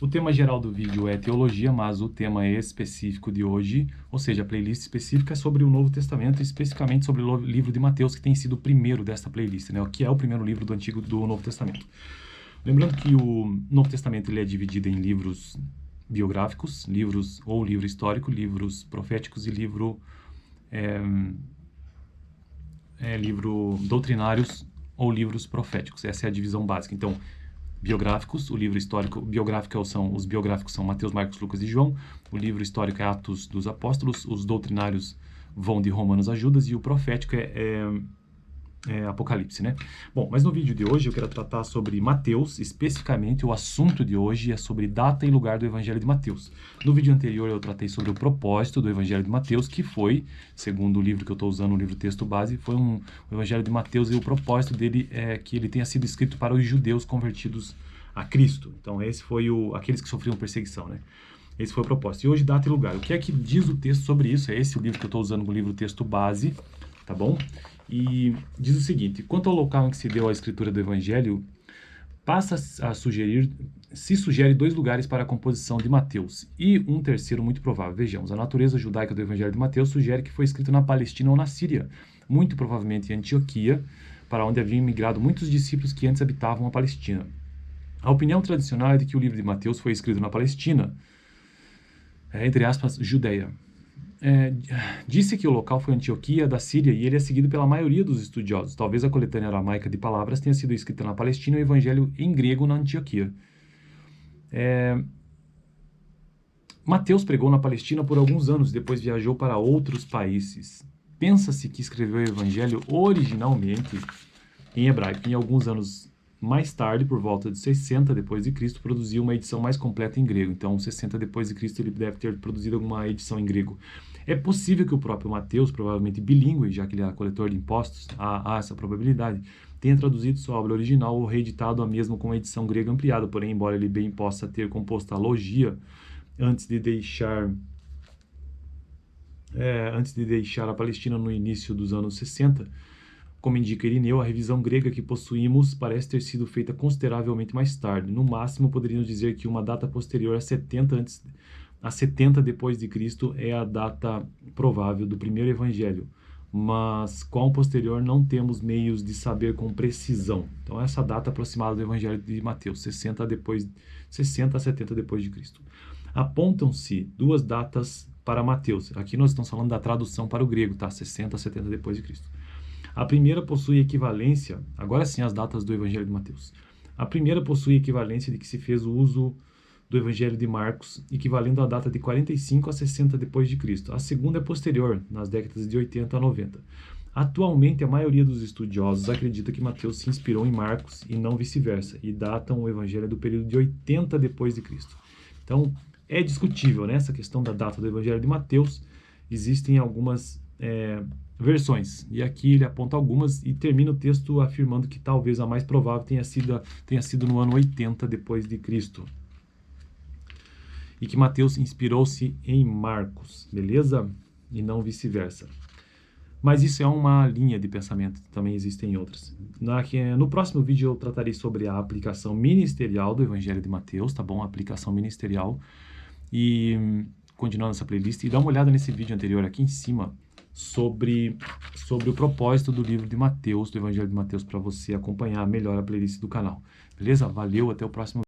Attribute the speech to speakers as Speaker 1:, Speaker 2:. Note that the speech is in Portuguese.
Speaker 1: O tema geral do vídeo é teologia, mas o tema específico de hoje, ou seja, a playlist específica é sobre o Novo Testamento, especificamente sobre o livro de Mateus, que tem sido o primeiro desta playlist, né? O que é o primeiro livro do Novo Testamento. Lembrando que o Novo Testamento ele é dividido em livros biográficos, livro histórico, livros proféticos e livro doutrinários ou livros proféticos. Essa é a divisão básica. Então, biográficos, o livro histórico, os biográficos são Mateus, Marcos, Lucas e João, o livro histórico é Atos dos Apóstolos, os doutrinários vão de Romanos a Judas e o profético é Apocalipse, né? Bom, mas no vídeo de hoje eu quero tratar sobre Mateus, especificamente o assunto de hoje é sobre data e lugar do Evangelho de Mateus. No vídeo anterior eu tratei sobre o propósito do Evangelho de Mateus, que foi, segundo o livro que eu estou usando, o livro texto base, foi o Evangelho de Mateus e o propósito dele é que ele tenha sido escrito para os judeus convertidos a Cristo. Então esse foi aqueles que sofriam perseguição, né? Esse foi o propósito. E hoje data e lugar. O que é que diz o texto sobre isso? É esse o livro que eu estou usando, o livro texto base, tá bom? E diz o seguinte: quanto ao local em que se deu a escritura do Evangelho, se sugere 2 lugares para a composição de Mateus, e um terceiro muito provável. Vejamos, a natureza judaica do Evangelho de Mateus sugere que foi escrito na Palestina ou na Síria, muito provavelmente em Antioquia, para onde haviam migrado muitos discípulos que antes habitavam a Palestina. A opinião tradicional é de que o livro de Mateus foi escrito na Palestina, entre aspas, Judeia. Disse que o local foi Antioquia da Síria e ele é seguido pela maioria dos estudiosos. Talvez a coletânea aramaica de palavras tenha sido escrita na Palestina e o evangelho em grego na Antioquia. Mateus pregou na Palestina por alguns anos, depois viajou para outros países. Pensa-se que escreveu o evangelho originalmente em hebraico. Em alguns anos mais tarde, por volta de 60 depois de Cristo, produziu uma edição mais completa em grego. Então, 60 depois de Cristo, ele deve ter produzido alguma edição em grego. É possível que o próprio Mateus, provavelmente bilíngue, já que ele é coletor de impostos, há essa probabilidade, tenha traduzido sua obra original ou reeditado a mesma com uma edição grega ampliada. Porém, embora ele bem possa ter composto a logia antes de deixar a Palestina no início dos anos 60, como indica Irineu, a revisão grega que possuímos parece ter sido feita consideravelmente mais tarde. No máximo, poderíamos dizer que uma data posterior a 70 depois de Cristo é a data provável do primeiro evangelho, mas qual posterior não temos meios de saber com precisão. Então essa data aproximada do evangelho de Mateus, 60 a 70 depois de Cristo. Apontam-se 2 datas para Mateus. Aqui nós estamos falando da tradução para o grego, tá? 60 a 70 depois de Cristo. A primeira possui equivalência, agora sim as datas do evangelho de Mateus. A primeira possui equivalência de que se fez o uso do Evangelho de Marcos, equivalendo à data de 45 a 60 depois de Cristo. A segunda é posterior, nas décadas de 80 a 90. Atualmente, a maioria dos estudiosos acredita que Mateus se inspirou em Marcos e não vice-versa, e datam o Evangelho do período de 80 depois de Cristo. Então, é discutível, né, essa questão da data do Evangelho de Mateus. Existem algumas versões, e aqui ele aponta algumas e termina o texto afirmando que talvez a mais provável tenha sido no ano 80 depois de Cristo. E que Mateus inspirou-se em Marcos, beleza? E não vice-versa. Mas isso é uma linha de pensamento, também existem outras. No próximo vídeo eu tratarei sobre a aplicação ministerial do Evangelho de Mateus, tá bom? A aplicação ministerial. E continuando essa playlist, e dá uma olhada nesse vídeo anterior aqui em cima sobre o propósito do livro de Mateus, do Evangelho de Mateus, para você acompanhar melhor a playlist do canal. Beleza? Valeu, até o próximo vídeo.